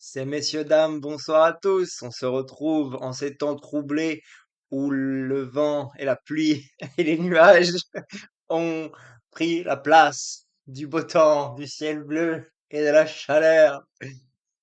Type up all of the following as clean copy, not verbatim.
Ces messieurs, dames, bonsoir à tous. On se retrouve en ces temps troublés où le vent et la pluie et les nuages ont pris la place du beau temps, du ciel bleu et de la chaleur.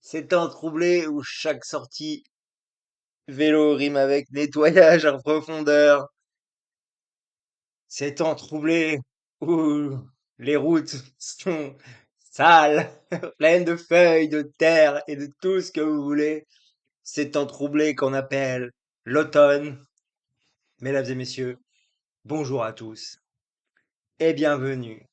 Ces temps troublés où chaque sortie vélo rime avec nettoyage en profondeur. Ces temps troublés où les routes sont sales, pleines de feuilles, de terre et de tout ce que vous voulez. Ces temps troublés qu'on appelle l'automne. Mesdames et messieurs, bonjour à tous et bienvenue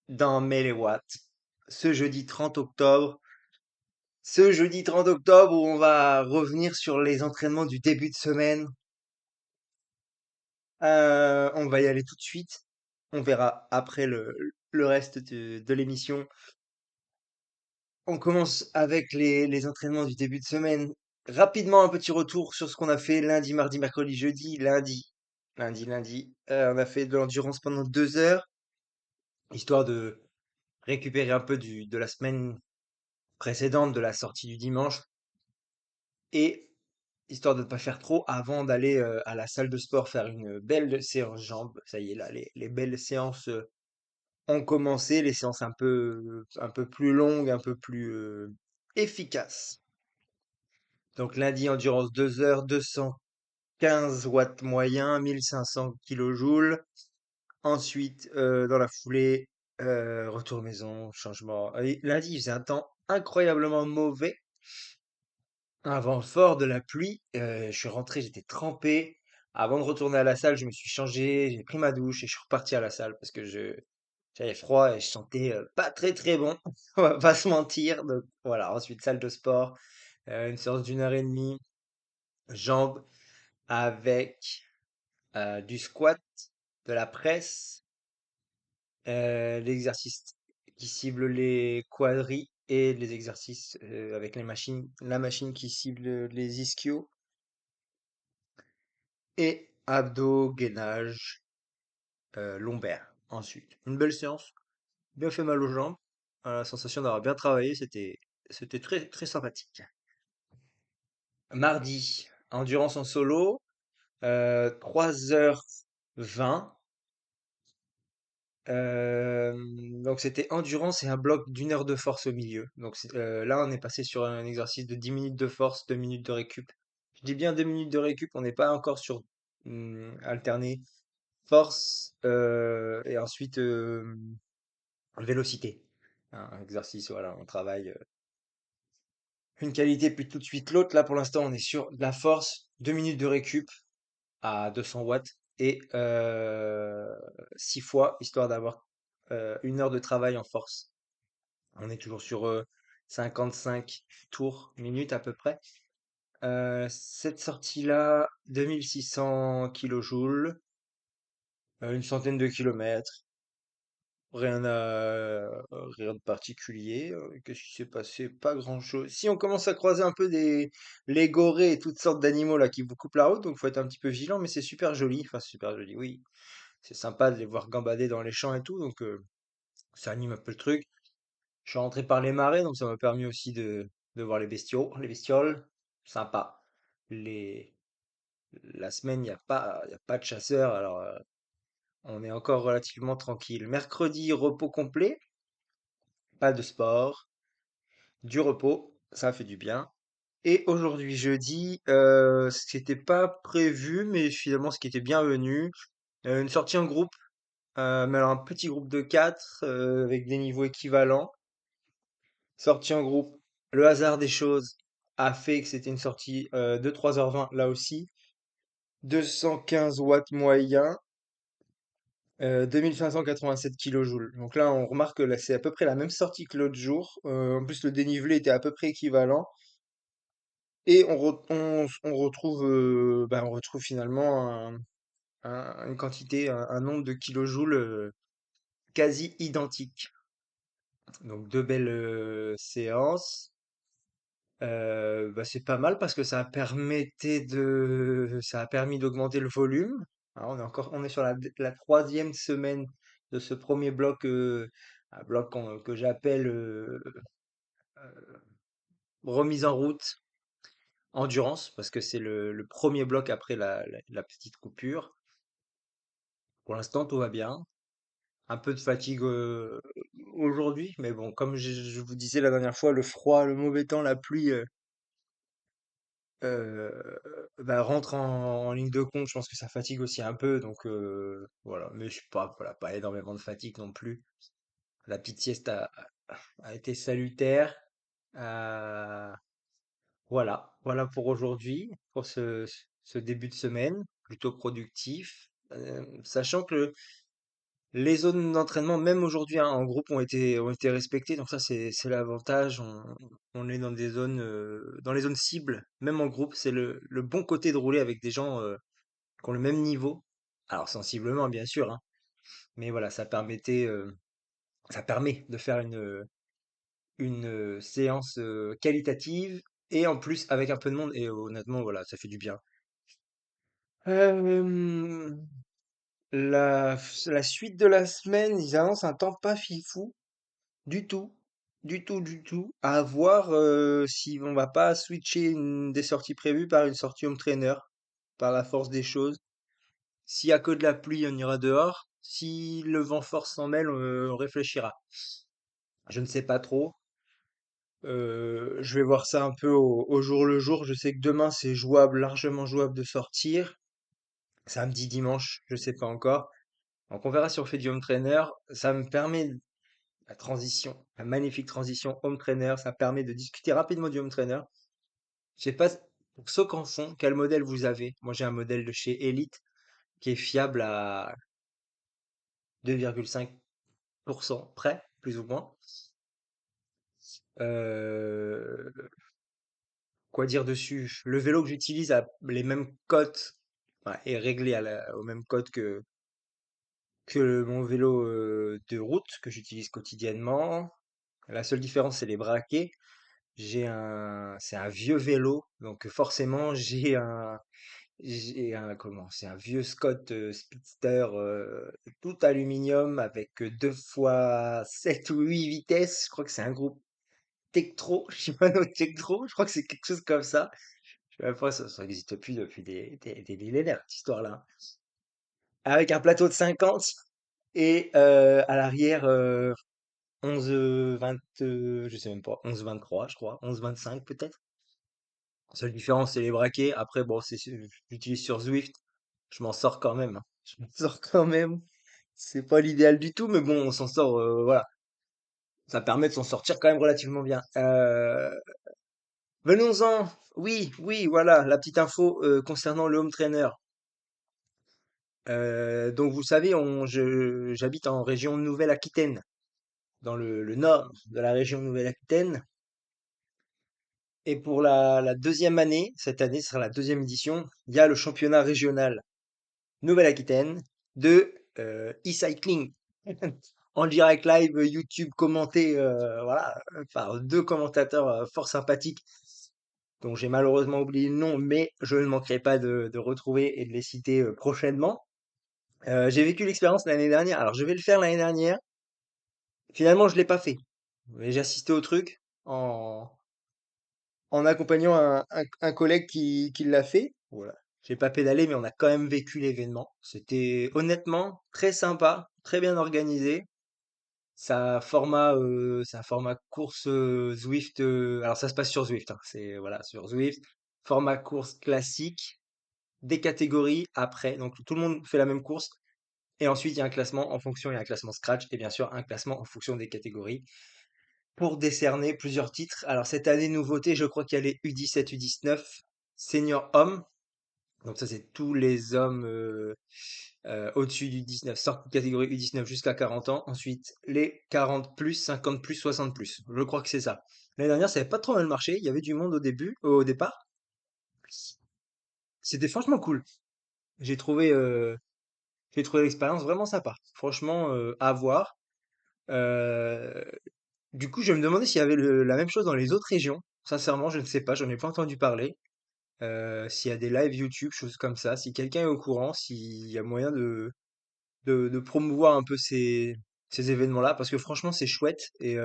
dans Méléwatt, ce jeudi 30 octobre. Ce jeudi 30 octobre où on va revenir sur les entraînements du début de semaine. On va y aller tout de suite. On verra après le reste de l'émission. On commence avec les entraînements du début de semaine. Rapidement, un petit retour sur ce qu'on a fait lundi, mardi, mercredi, jeudi. Lundi. On a fait de l'endurance pendant 2 heures, histoire de récupérer un peu de la semaine précédente, de la sortie du dimanche, et histoire de ne pas faire trop avant d'aller à la salle de sport faire une belle séance jambes. Ça y est, là, les belles séances ont commencé, les séances un peu plus longues, un peu plus efficaces. Donc lundi, endurance 2 heures, 215 watts moyen, 1500 kilojoules. Ensuite, dans la foulée, retour maison, changement. Et lundi, il faisait un temps incroyablement mauvais. Un vent fort, de la pluie. Je suis rentré, j'étais trempé. Avant de retourner à la salle, je me suis changé, j'ai pris ma douche et je suis reparti à la salle parce que j'avais froid et je sentais pas très très bon. On va pas se mentir. Donc voilà, ensuite salle de sport, une séance d'1 heure et demie, jambes avec du squat, de la presse, l'exercice qui cible les quadris et les exercices avec la machine qui cible les ischios et abdos, gainage, lombaire. Ensuite, une belle séance, bien fait mal aux jambes, la sensation d'avoir bien travaillé, c'était très très sympathique. Mardi, endurance en solo, 3h20. Donc c'était endurance et un bloc d'1 heure de force au milieu. Donc là, on est passé sur un exercice de 10 minutes de force, 2 minutes de récup. Je dis bien 2 minutes de récup, on n'est pas encore sur alterner force et ensuite vélocité. Un exercice, voilà, on travaille une qualité puis tout de suite l'autre. Là, pour l'instant, on est sur de la force, 2 minutes de récup à 200 watts et 6 fois, histoire d'avoir 1 heure de travail en force. On est toujours sur 55 tours minutes à peu près. Cette sortie-là, 2600 kilojoules, une centaine de kilomètres. Rien de particulier. Qu'est-ce qui s'est passé? Pas grand-chose. Si on commence à croiser un peu les gorées et toutes sortes d'animaux là qui vous coupent la route, donc faut être un petit peu vigilant, mais c'est super joli. Enfin, super joli, oui. C'est sympa de les voir gambader dans les champs et tout, donc ça anime un peu le truc. Je suis rentré par les marais, donc ça m'a permis aussi de voir les bestioles. Sympa. Les, la semaine, y a pas de chasseurs, alors on est encore relativement tranquille. Mercredi, repos complet, pas de sport, du repos, ça fait du bien. Et aujourd'hui, jeudi, ce qui n'était pas prévu, mais finalement ce qui était bienvenu, une sortie en groupe, mais alors un petit groupe de 4 avec des niveaux équivalents. Sortie en groupe, le hasard des choses a fait que c'était une sortie de 3h20 là aussi. 215 watts moyen, 2587 kilojoules. Donc là, on remarque que là, c'est à peu près la même sortie que l'autre jour. En plus, le dénivelé était à peu près équivalent. Et on retrouve finalement une quantité, un nombre de kilojoules quasi identique. Donc deux belles séances. C'est pas mal parce que ça a permis d'augmenter le volume. Hein, on est sur la troisième semaine de ce premier bloc, un bloc que j'appelle remise en route, endurance, parce que c'est le premier bloc après la petite coupure. Pour l'instant, tout va bien. Un peu de fatigue aujourd'hui, mais bon, comme je vous disais la dernière fois, le froid, le mauvais temps, la pluie euh, bah, rentre en ligne de compte. Je pense que ça fatigue aussi un peu, donc voilà. Mais je suis pas, voilà, pas énormément de fatigue non plus. La petite sieste a été salutaire. Euh, voilà pour aujourd'hui, pour ce début de semaine, plutôt productif. Sachant que les zones d'entraînement, même aujourd'hui, hein, en groupe, ont été respectées. Donc ça, c'est l'avantage. On est dans les zones cibles, même en groupe. C'est le bon côté de rouler avec des gens qui ont le même niveau. Alors sensiblement, bien sûr, hein, mais voilà, ça permet de faire une séance qualitative et en plus avec un peu de monde. Et honnêtement, voilà, ça fait du bien. Euh, la suite de la semaine, ils annoncent un temps pas fifou. Du tout, du tout, du tout. À voir si on va pas switcher une des sorties prévues par une sortie home trainer, par la force des choses. S'il y a que de la pluie, on ira dehors. Si le vent fort s'en mêle, on réfléchira. Je ne sais pas trop. Je vais voir ça un peu au jour le jour. Je sais que demain c'est jouable, largement jouable de sortir. Samedi, dimanche, je sais pas encore. Donc on verra si on fait du home trainer. Ça me permet la transition, la magnifique transition home trainer, ça permet de discuter rapidement du home trainer. Je sais pas, pour ceux qui en font, quel modèle vous avez? Moi, j'ai un modèle de chez Elite qui est fiable à 2,5% près, plus ou moins. Euh, quoi dire dessus? Le vélo que j'utilise a les mêmes cotes, enfin, est réglé au même code que mon vélo de route que j'utilise quotidiennement. La seule différence, c'est les braquets. C'est un vieux vélo, donc forcément comment, c'est un vieux Scott Speedster tout aluminium avec 2 fois 7 ou 8 vitesses. Je crois que c'est un groupe Tektro, Shimano Tektro, je crois que c'est quelque chose comme ça. Je sais même pas, ça n'existe plus depuis des millénaires, cette histoire-là. Avec un plateau de 50 et à l'arrière 11 20, je sais même pas, 11-23 je crois, 11-25 peut-être. La seule différence, c'est les braquets. Après, bon, j'utilise sur Zwift. Je m'en sors quand même, hein. Je m'en sors quand même. C'est pas l'idéal du tout, mais bon, on s'en sort, voilà. Ça permet de s'en sortir quand même relativement bien. Venons-en. Oui, oui, voilà, la petite info concernant le home trainer. Donc, vous savez, j'habite en région Nouvelle-Aquitaine, dans le nord de la région Nouvelle-Aquitaine. Et pour la deuxième année, cette année ce sera la deuxième édition, il y a le championnat régional Nouvelle-Aquitaine de e-cycling en direct live YouTube commenté voilà par deux commentateurs fort sympathiques dont j'ai malheureusement oublié le nom mais je ne manquerai pas de retrouver et de les citer prochainement. J'ai vécu l'expérience l'année dernière. Alors je vais le faire l'année dernière. Finalement je l'ai pas fait. Mais j'ai assisté au truc en en accompagnant un collègue qui l'a fait. Voilà. J'ai pas pédalé, mais on a quand même vécu l'événement. C'était honnêtement très sympa, très bien organisé. C'est un format course Zwift. Alors ça se passe sur Zwift, hein, c'est voilà sur Zwift. Format course classique, des catégories après. Donc tout le monde fait la même course. Et ensuite il y a un classement en fonction, il y a un classement scratch et bien sûr un classement en fonction des catégories pour décerner plusieurs titres. Alors cette année, nouveauté, je crois qu'il y a les U17, U19, senior hommes. Donc ça, c'est tous les hommes au-dessus du 19, sortent de catégorie U19 jusqu'à 40 ans. Ensuite, les 40 plus, 50 plus, 60 plus. Je crois que c'est ça. L'année dernière, ça avait pas trop mal marché. Il y avait du monde au départ. C'était franchement cool. J'ai trouvé, euh, j'ai trouvé l'expérience vraiment sympa. Franchement, à voir. Euh, Du coup, je me demandais s'il y avait la même chose dans les autres régions. Sincèrement, je ne sais pas, j'en ai pas entendu parler. S'il y a des lives YouTube, choses comme ça, si quelqu'un est au courant, s'il y a moyen de promouvoir un peu ces événements-là, parce que franchement, c'est chouette et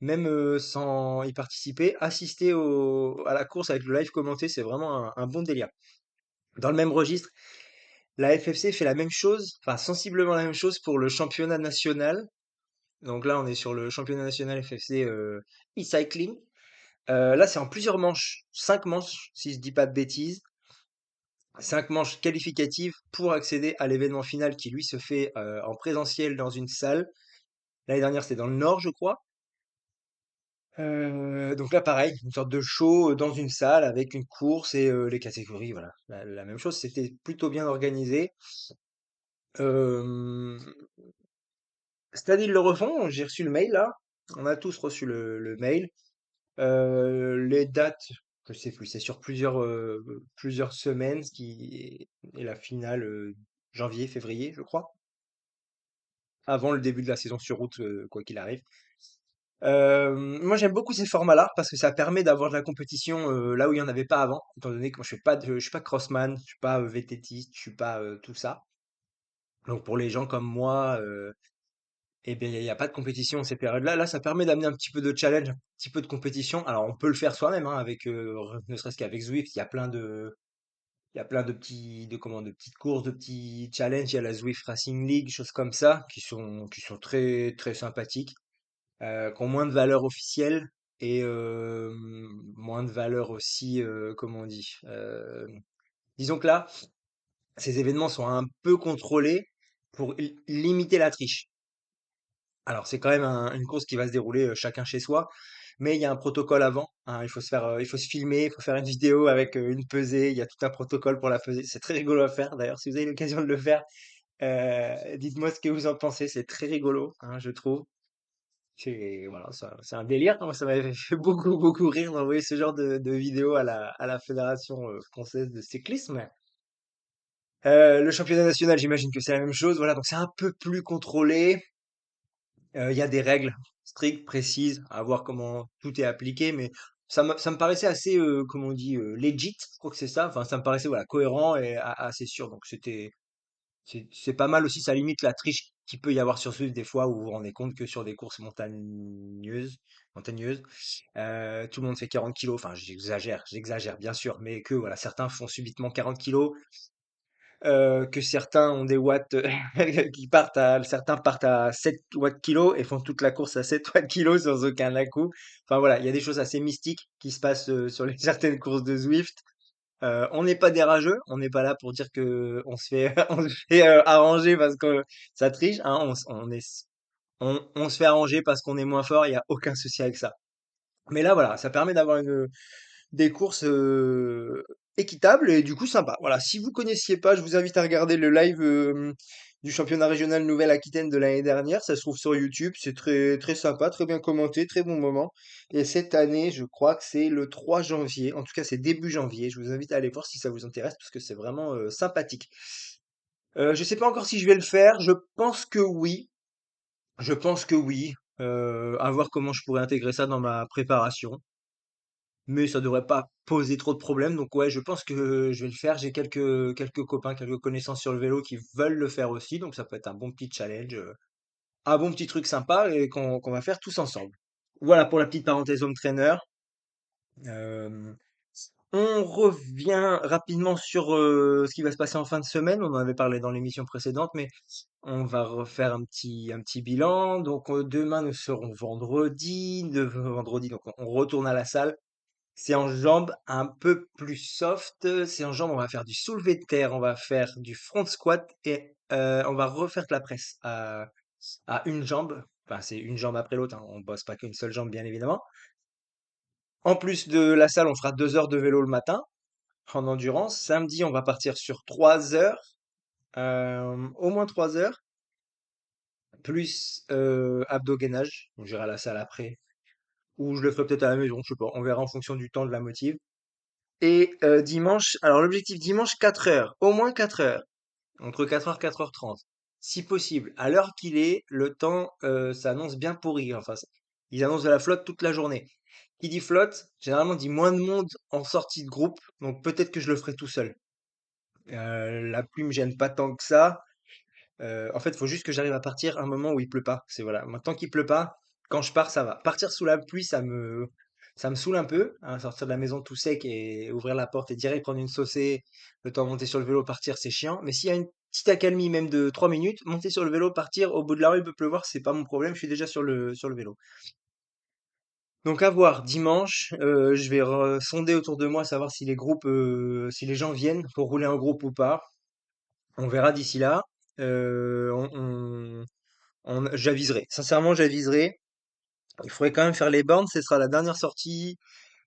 même, sans y participer, assister à la course avec le live commenté, c'est vraiment un bon délire. Dans le même registre, la FFC fait la même chose, enfin sensiblement la même chose pour le championnat national. Donc là, on est sur le championnat national FFC, e-cycling. Là, c'est en plusieurs manches, 5 manches, si je dis pas de bêtises. 5 manches qualificatives pour accéder à l'événement final qui, lui, se fait en présentiel dans une salle. L'année dernière, c'était dans le Nord, je crois. Donc là, pareil, une sorte de show dans une salle avec une course et les catégories, voilà, la même chose. C'était plutôt bien organisé. Euh, C'est-à-dire, ils le refont. J'ai reçu le mail là. On a tous reçu le mail. Les dates, je sais plus, c'est sur plusieurs semaines, ce qui est la finale janvier, février, je crois, avant le début de la saison sur route, quoi qu'il arrive. Moi, j'aime beaucoup ces formats-là parce que ça permet d'avoir de la compétition là où il n'y en avait pas avant, étant donné que moi, je suis pas crossman, je suis pas VTTiste, je suis pas tout ça. Donc, pour les gens comme moi, eh bien, il n'y a pas de compétition ces périodes-là. Là, ça permet d'amener un petit peu de challenge, un petit peu de compétition. Alors, on peut le faire soi-même, hein, avec, ne serait-ce qu'avec Zwift, il y a plein de petites courses, de petits challenges. Il y a la Zwift Racing League, choses comme ça, qui sont très, très sympathiques, qui ont moins de valeur officielle et moins de valeur aussi, comment on dit, disons que là, ces événements sont un peu contrôlés pour limiter la triche. Alors, c'est quand même une course qui va se dérouler chacun chez soi, mais il y a un protocole avant, hein. Il faut se filmer, il faut faire une vidéo avec une pesée. Il y a tout un protocole pour la pesée. C'est très rigolo à faire. D'ailleurs, si vous avez l'occasion de le faire, dites-moi ce que vous en pensez. C'est très rigolo, hein, je trouve. Voilà, c'est un délire. Moi, ça m'avait fait beaucoup, beaucoup rire d'envoyer ce genre de vidéo à la Fédération française de cyclisme. Le championnat national, j'imagine que c'est la même chose. Voilà, donc c'est un peu plus contrôlé. Il y a des règles strictes, précises, à voir comment tout est appliqué, mais ça me paraissait assez, comment on dit, legit, je crois que c'est ça. Enfin, ça me paraissait voilà, cohérent et assez sûr. Donc c'est pas mal aussi, ça limite la triche qu'il peut y avoir sur Swift des fois où vous vous rendez compte que sur des courses montagneuses, tout le monde fait 40 kilos. Enfin, j'exagère bien sûr, mais que voilà, certains font subitement 40 kilos, que certains ont des watts certains partent à 7 watts kilo et font toute la course à 7 watts kilo sans aucun à-coup. Enfin voilà, il y a des choses assez mystiques qui se passent sur les certaines courses de Zwift. On n'est pas des rageux, on n'est pas là pour dire que on se fait, on se fait arranger parce que ça triche, hein. On se fait arranger parce qu'on est moins fort, il n'y a aucun souci avec ça. Mais là, voilà, ça permet d'avoir des courses équitables et du coup sympa. Voilà, si vous connaissiez pas, je vous invite à regarder le live du championnat régional Nouvelle-Aquitaine de l'année dernière. Ça se trouve sur YouTube. C'est très très sympa, très bien commenté, très bon moment. Et cette année, je crois que c'est le 3 janvier. En tout cas, c'est début janvier. Je vous invite à aller voir si ça vous intéresse parce que c'est vraiment sympathique. Je sais pas encore si je vais le faire. Je pense que oui. Je pense que oui. À voir comment je pourrais intégrer ça dans ma préparation. Mais ça devrait pas poser trop de problèmes. Donc ouais, je pense que je vais le faire. J'ai quelques copains, quelques connaissances sur le vélo qui veulent le faire aussi. Donc ça peut être un bon petit challenge, un bon petit truc sympa et qu'on va faire tous ensemble. Voilà pour la petite parenthèse home trainer. Euh, on revient rapidement sur ce qui va se passer en fin de semaine. On en avait parlé dans l'émission précédente, mais on va refaire un petit bilan. Donc demain, nous serons vendredi. Vendredi, donc on retourne à la salle. C'est en jambes un peu plus soft. C'est en jambes, on va faire du soulevé de terre, on va faire du front squat et on va refaire de la presse à une jambe. Enfin, c'est une jambe après l'autre, hein. On bosse pas qu'une seule jambe, bien évidemment. En plus de la salle, on fera 2 heures de vélo le matin en endurance. Samedi, on va partir sur 3 heures, au moins 3 heures, plus abdos-gainage. On j'irai à la salle après. Ou je le ferai peut-être à la maison, je sais pas. On verra en fonction du temps de la motive. Et dimanche, alors l'objectif dimanche, 4 heures, au moins 4 heures, entre 4 heures 4h30. Si possible, à l'heure qu'il est, le temps s'annonce bien pourri. Enfin, ils annoncent de la flotte toute la journée. Qui dit flotte, généralement dit moins de monde en sortie de groupe, donc peut-être que je le ferai tout seul. La pluie me gêne pas tant que ça. En fait, il faut juste que j'arrive à partir à un moment où il pleut pas. C'est voilà, moi tant qu'il pleut pas, quand je pars, ça va. Partir sous la pluie, ça me saoule un peu, hein, sortir de la maison tout sec et ouvrir la porte et direct prendre une saucée, le temps de monter sur le vélo, partir, c'est chiant. Mais s'il y a une petite accalmie même de 3 minutes, monter sur le vélo, partir, au bout de la rue, il peut pleuvoir, c'est pas mon problème, je suis déjà sur le vélo. Donc à voir dimanche, je vais sonder autour de moi, savoir si les groupes, si les gens viennent pour rouler en groupe ou pas. On verra d'ici là. J'aviserai. Sincèrement, j'aviserai. Il faudrait quand même faire les bornes. Ce sera la dernière sortie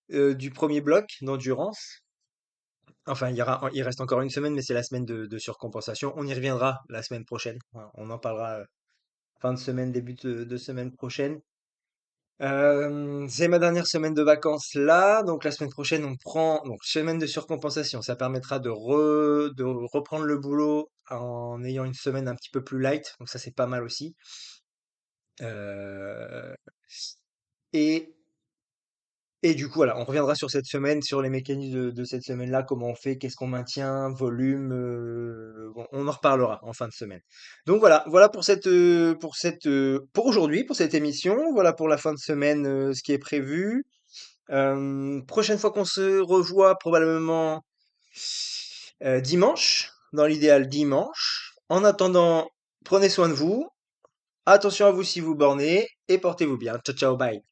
du premier bloc d'endurance. Enfin, il reste encore une semaine, mais c'est la semaine de surcompensation. On y reviendra la semaine prochaine. Voilà, on en parlera fin de semaine, début de semaine prochaine. C'est ma dernière semaine de vacances là, donc la semaine prochaine on prend donc semaine de surcompensation. Ça permettra de reprendre le boulot en ayant une semaine un petit peu plus light, donc ça c'est pas mal aussi. Euh, et et du coup voilà, on reviendra sur cette semaine, sur les mécanismes de cette semaine-là, comment on fait, qu'est-ce qu'on maintient, volume, bon, on en reparlera en fin de semaine. Donc voilà pour aujourd'hui, pour cette émission, voilà pour la fin de semaine, ce qui est prévu. Prochaine fois qu'on se revoit, probablement dimanche, dans l'idéal dimanche. En attendant, prenez soin de vous, attention à vous si vous bornez, et portez-vous bien. Ciao ciao, bye.